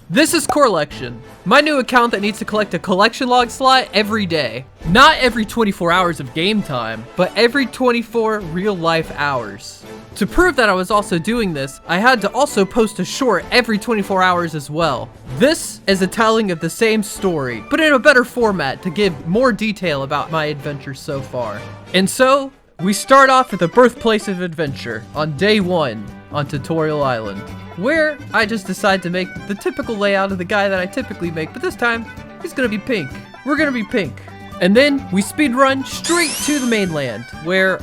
This is Collection, my new account that needs to collect a collection log slot every day. Not every 24 hours of game time, but every 24 real life hours. To prove that I was also doing this, I had to also post a short every 24 hours as well. This is a telling of the same story, but in a better format to give more detail about my adventure so far. And so, we start off at the birthplace of adventure on day 1 on Tutorial Island, where I just decide to make the typical layout of the guy that I typically make, but this time, he's gonna be pink. We're gonna be pink. And then we speed run straight to the mainland, where,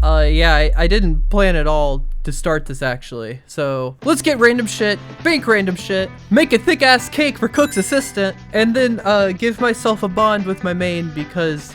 yeah, I didn't plan at all to start this actually. So let's get random shit, bank random shit, make a thick ass cake for Cook's assistant, and then give myself a bond with my main because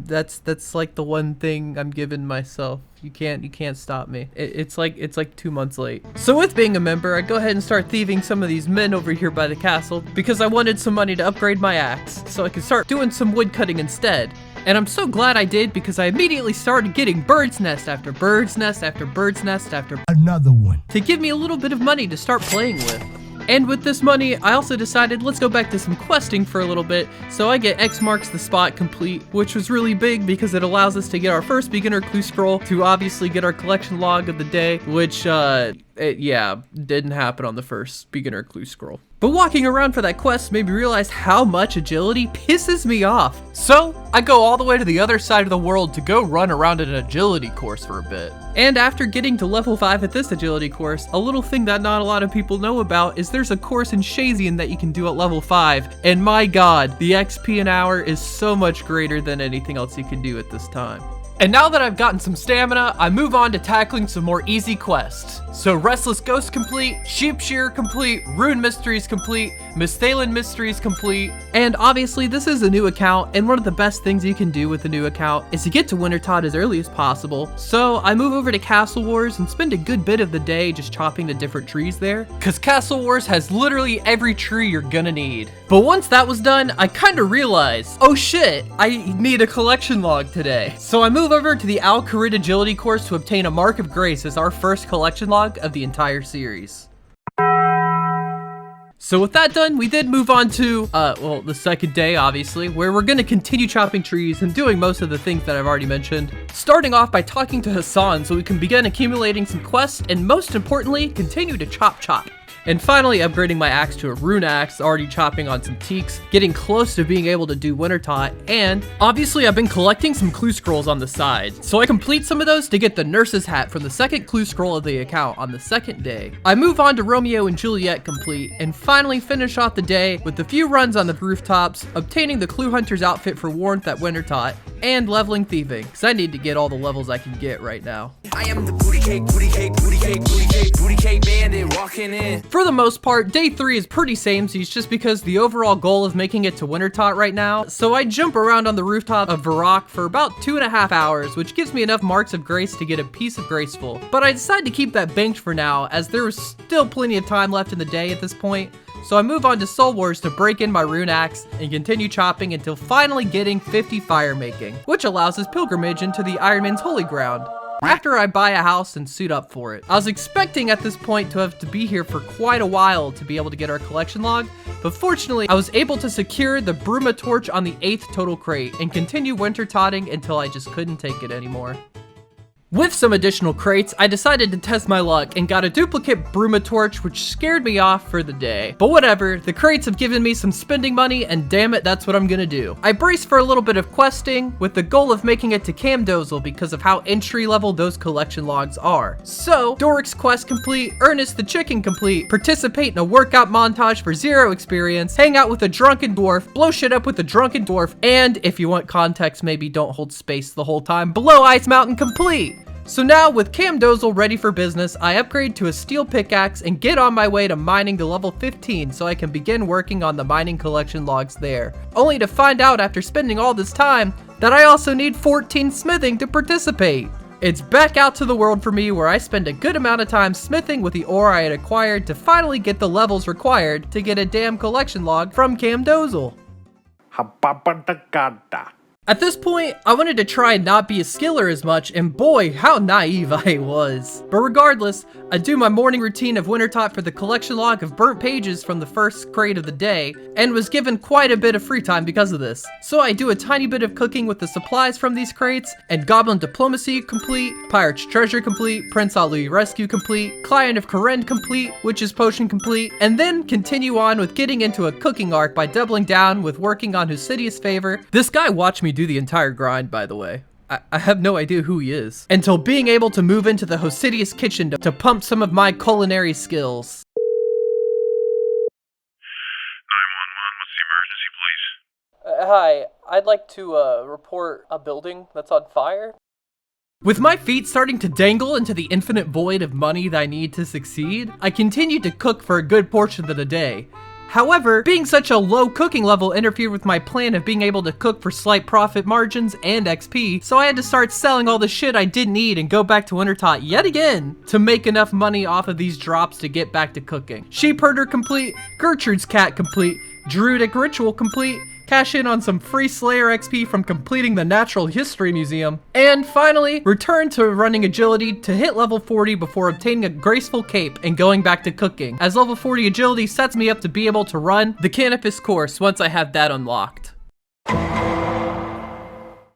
that's like the one thing I'm giving myself. You can't stop me. It's like 2 months late. So with being a member, I go ahead and start thieving some of these men over here by the castle because I wanted some money to upgrade my axe so I could start doing some wood cutting instead. And I'm so glad I did because I immediately started getting bird's nest after bird's nest after bird's nest after another one to give me a little bit of money to start playing with. And with this money, I also decided let's go back to some questing for a little bit, so I get X marks the spot complete, which was really big because it allows us to get our first beginner clue scroll to obviously get our collection log of the day, which, yeah, didn't happen on the first beginner clue scroll. But walking around for that quest made me realize how much agility pisses me off. So, I go all the way to the other side of the world to go run around an agility course for a bit. And after getting to level 5 at this agility course, a little thing that not a lot of people know about is there's a course in Shazian that you can do at level 5, and my god, the XP an hour is so much greater than anything else you can do at this time. And now that I've gotten some stamina, I move on to tackling some more easy quests. So Restless Ghost complete, Sheep Shearer complete, Rune Mysteries complete, Misthalin Mysteries complete, and obviously this is a new account, and one of the best things you can do with a new account is to get to Wintertodt as early as possible. So I move over to Castle Wars and spend a good bit of the day just chopping the different trees there, cause Castle Wars has literally every tree you're gonna need. But once that was done, I kinda realized, oh shit, I need a collection log today. So I move over to the Al-Kharid Agility course to obtain a Mark of Grace as our first collection log of the entire series. So with that done, we did move on to, well, the second day, obviously, where we're gonna continue chopping trees and doing most of the things that I've already mentioned. Starting off by talking to Hassan so we can begin accumulating some quests and most importantly, continue to chop. And finally upgrading my axe to a rune axe, already chopping on some teaks, getting close to being able to do Wintertodt, and obviously I've been collecting some clue scrolls on the side. So I complete some of those to get the nurse's hat from the second clue scroll of the account on the second day. I move on to Romeo and Juliet complete, and finally finish off the day with a few runs on the rooftops, obtaining the clue hunter's outfit for warmth at Wintertodt, and leveling thieving, because I need to get all the levels I can get right now. I am the booty cake bandit walking in. For the most part, day 3 is pretty samesies just because the overall goal is making it to Wintertodt right now. So I jump around on the rooftop of Varrock for about 2.5 hours, which gives me enough marks of grace to get a piece of graceful. But I decided to keep that banked for now, as there was still plenty of time left in the day at this point. So I move on to Soul Wars to break in my rune axe and continue chopping until finally getting 50 fire making, which allows us pilgrimage into the Iron Man's holy ground. After I buy a house and suit up for it. I was expecting at this point to have to be here for quite a while to be able to get our collection log, but fortunately I was able to secure the Bruma torch on the 8th total crate and continue Wintertotting until I just couldn't take it anymore. With some additional crates, I decided to test my luck and got a duplicate Bruma torch, which scared me off for the day. But whatever, the crates have given me some spending money, and damn it, that's what I'm gonna do. I braced for a little bit of questing, with the goal of making it to Camdozel because of how entry level those collection logs are. So, Doric's quest complete, Ernest the chicken complete, participate in a workout montage for 0 experience, hang out with a drunken dwarf, blow shit up with a drunken dwarf, and if you want context, maybe don't hold space the whole time, below Ice Mountain complete. So now, with Camdozel ready for business, I upgrade to a steel pickaxe and get on my way to mining to level 15 so I can begin working on the mining collection logs there. Only to find out after spending all this time that I also need 14 smithing to participate. It's back out to the world for me where I spend a good amount of time smithing with the ore I had acquired to finally get the levels required to get a damn collection log from Camdozel. At this point, I wanted to try and not be a skiller as much, and boy, how naive I was. But regardless, I do my morning routine of Wintertodt for the collection log of burnt pages from the first crate of the day, and was given quite a bit of free time because of this. So I do a tiny bit of cooking with the supplies from these crates, and Goblin Diplomacy complete, Pirate's Treasure complete, Prince Ali Rescue complete, Client of Kourend complete, Witch's Potion complete, and then continue on with getting into a cooking arc by doubling down with working on Husidius' favor. This guy watched me do the entire grind, by the way. I have no idea who he is. Until being able to move into the Husidius kitchen to pump some of my culinary skills. 911, what's the emergency, please? Hi, I'd like to report a building that's on fire. With my feet starting to dangle into the infinite void of money that I need to succeed, I continued to cook for a good portion of the day. However, being such a low cooking level interfered with my plan of being able to cook for slight profit margins and XP, so I had to start selling all the shit I didn't need and go back to Wintertodt yet again to make enough money off of these drops to get back to cooking. Sheep herder complete, Gertrude's cat complete, Druidic ritual complete, cash in on some free Slayer XP from completing the Natural History Museum, and finally, return to running agility to hit level 40 before obtaining a graceful cape and going back to cooking, as level 40 agility sets me up to be able to run the Canopus course once I have that unlocked.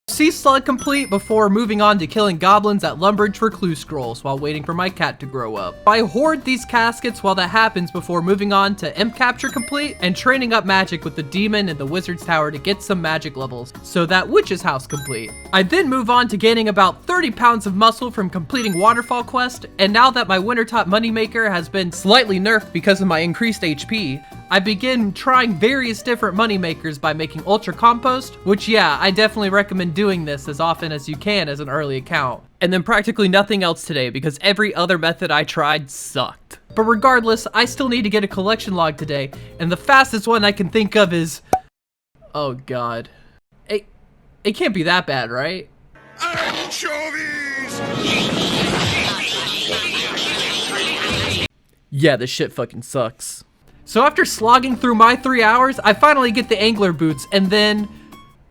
Sea Slug complete before moving on to killing goblins at Lumbridge for clue scrolls while waiting for my cat to grow up. I hoard these caskets while that happens before moving on to Imp Capture complete and training up magic with the demon in the wizard's tower to get some magic levels, so that Witch's House complete. I then move on to gaining about 30 pounds of muscle from completing Waterfall quest, and now that my Wintertodt moneymaker has been slightly nerfed because of my increased HP, I begin trying various different moneymakers by making Ultra Compost, which yeah, I definitely recommend doing this as often as you can as an early account. And then practically nothing else today because every other method I tried sucked. But regardless, I still need to get a collection log today, and the fastest one I can think of is... oh god. It can't be that bad, right? Anchovies! Yeah, this shit fucking sucks. So after slogging through my 3 hours, I finally get the angler boots and then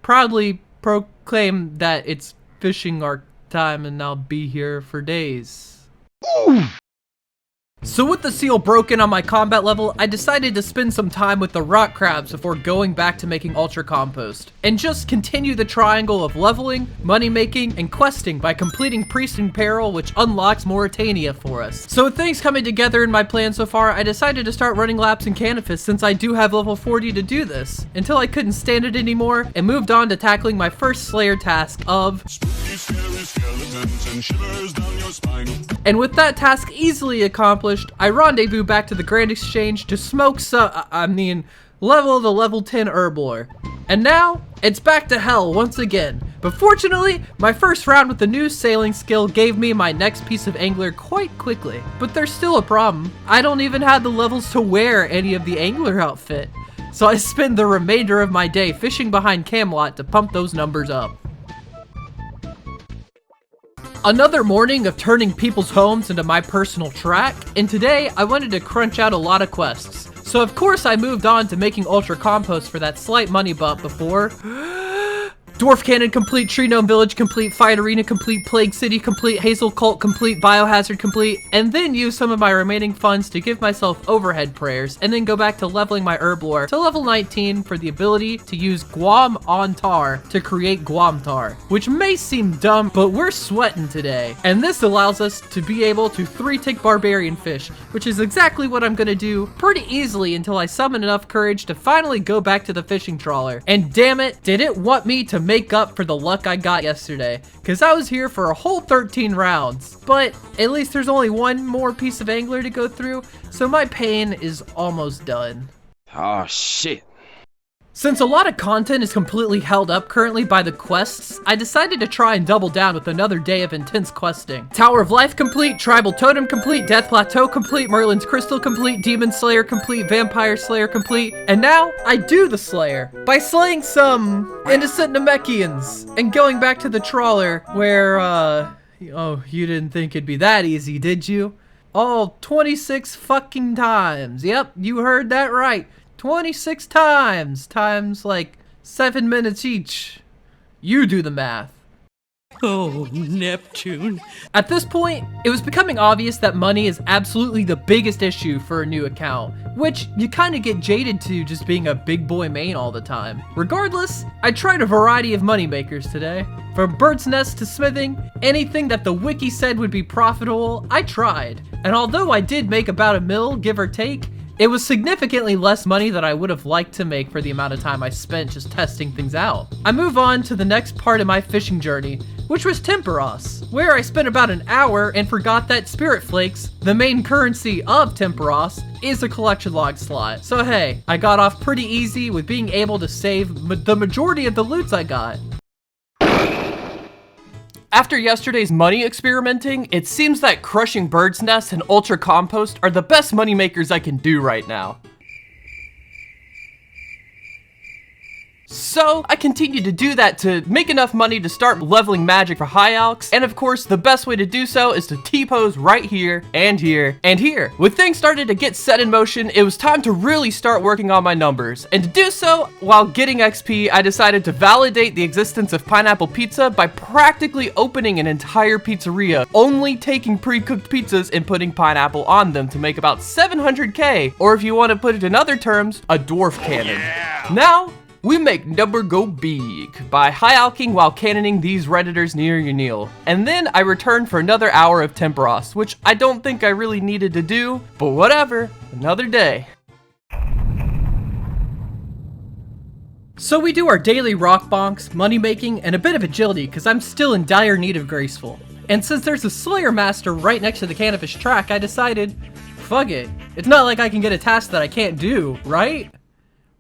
proudly proclaim that it's fishing arc time and I'll be here for days. So with the seal broken on my combat level, I decided to spend some time with the rock crabs before going back to making Ultra Compost, and just continue the triangle of leveling, money making, and questing by completing Priest in Peril, which unlocks Mauritania for us. So with things coming together in my plan so far, I decided to start running laps in Canopus since I do have level 40 to do this, until I couldn't stand it anymore, and moved on to tackling my first Slayer task of... and with that task easily accomplished, I rendezvous back to the Grand Exchange to smoke level the level 10 Herblore. And now, it's back to hell once again. But fortunately, my first round with the new sailing skill gave me my next piece of angler quite quickly. But there's still a problem. I don't even have the levels to wear any of the angler outfit. So I spend the remainder of my day fishing behind Camelot to pump those numbers up. Another morning of turning people's homes into my personal track, and today I wanted to crunch out a lot of quests. So of course I moved on to making Ultra Compost for that slight money bump before... Dwarf Cannon complete, Tree Gnome Village complete, Fight Arena complete, Plague City complete, Hazel Cult complete, Biohazard complete, and then use some of my remaining funds to give myself overhead prayers, and then go back to leveling my Herblore to level 19 for the ability to use Guam on Tar to create Guam Tar, which may seem dumb, but we're sweating today. And this allows us to be able to 3-tick Barbarian Fish, which is exactly what I'm gonna do pretty easily until I summon enough courage to finally go back to the fishing trawler. And damn it, did it want me to make up for the luck I got yesterday, because I was here for a whole 13 rounds. But at least there's only one more piece of angler to go through, so my pain is almost done. Oh shit. Since a lot of content is completely held up currently by the quests, I decided to try and double down with another day of intense questing. Tower of Life complete, Tribal Totem complete, Death Plateau complete, Merlin's Crystal complete, Demon Slayer complete, Vampire Slayer complete, and now I do the Slayer by slaying some innocent Namekians and going back to the trawler where, oh, you didn't think it'd be that easy, did you? All 26 fucking times. Yep, you heard that right. 26 times like 7 minutes each. You do the math. Oh, Neptune. At this point, it was becoming obvious that money is absolutely the biggest issue for a new account, which you kind of get jaded to just being a big boy main all the time. Regardless, I tried a variety of money makers today. From bird's nests to smithing, anything that the wiki said would be profitable, I tried. And although I did make about $1 million, give or take, it was significantly less money than I would have liked to make for the amount of time I spent just testing things out. I move on to the next part of my fishing journey, which was Temperos, where I spent about an hour and forgot that Spirit Flakes, the main currency of Temperos, is a collection log slot. So hey, I got off pretty easy with being able to save the majority of the loots I got. After yesterday's money experimenting, it seems that crushing bird's nests and ultra compost are the best money makers I can do right now. So, I continued to do that to make enough money to start leveling magic for high alks, and of course, the best way to do so is to T-pose right here, and here, and here. With things started to get set in motion, it was time to really start working on my numbers, and to do so, while getting XP, I decided to validate the existence of pineapple pizza by practically opening an entire pizzeria, only taking pre-cooked pizzas and putting pineapple on them to make about 700k, or if you want to put it in other terms, a dwarf cannon. Now, we make number go big by high alking while cannoning these redditors near Unil. And then I return for another hour of Temperos, which I don't think I really needed to do, but whatever, another day. So we do our daily rock bonks, money making, and a bit of agility because I'm still in dire need of graceful. And since there's a Slayer Master right next to the Cannafish track, I decided, fuck it. It's not like I can get a task that I can't do, right?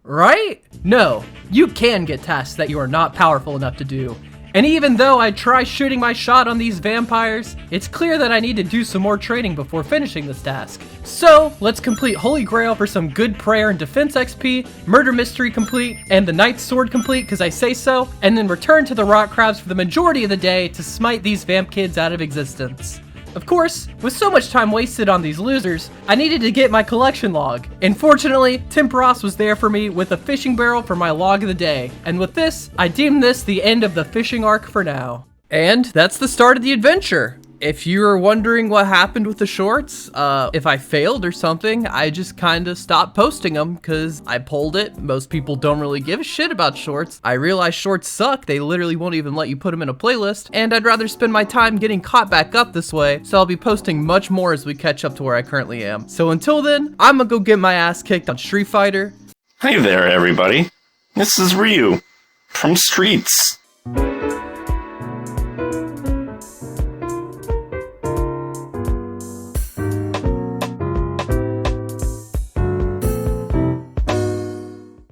Right? No, you can get tasks that you are not powerful enough to do. And even though I try shooting my shot on these vampires, it's clear that I need to do some more training before finishing this task. So, let's complete Holy Grail for some good prayer and defense XP, Murder Mystery complete, and the Knight's Sword complete because I say so, and then return to the rock crabs for the majority of the day to smite these vamp kids out of existence. Of course, with so much time wasted on these losers, I needed to get my collection log. And fortunately, Temperos was there for me with a fishing barrel for my log of the day. And with this, I deem this the end of the fishing arc for now. And that's the start of the adventure. If you're wondering what happened with the shorts, if I failed or something, I just kinda stopped posting them because I pulled it. Most people don't really give a shit about shorts. I realize shorts suck. They literally won't even let you put them in a playlist, and I'd rather spend my time getting caught back up this way, so I'll be posting much more as we catch up to where I currently am. So until then, I'm gonna go get my ass kicked on Street Fighter. Hey there, everybody. This is Ryu from Streets.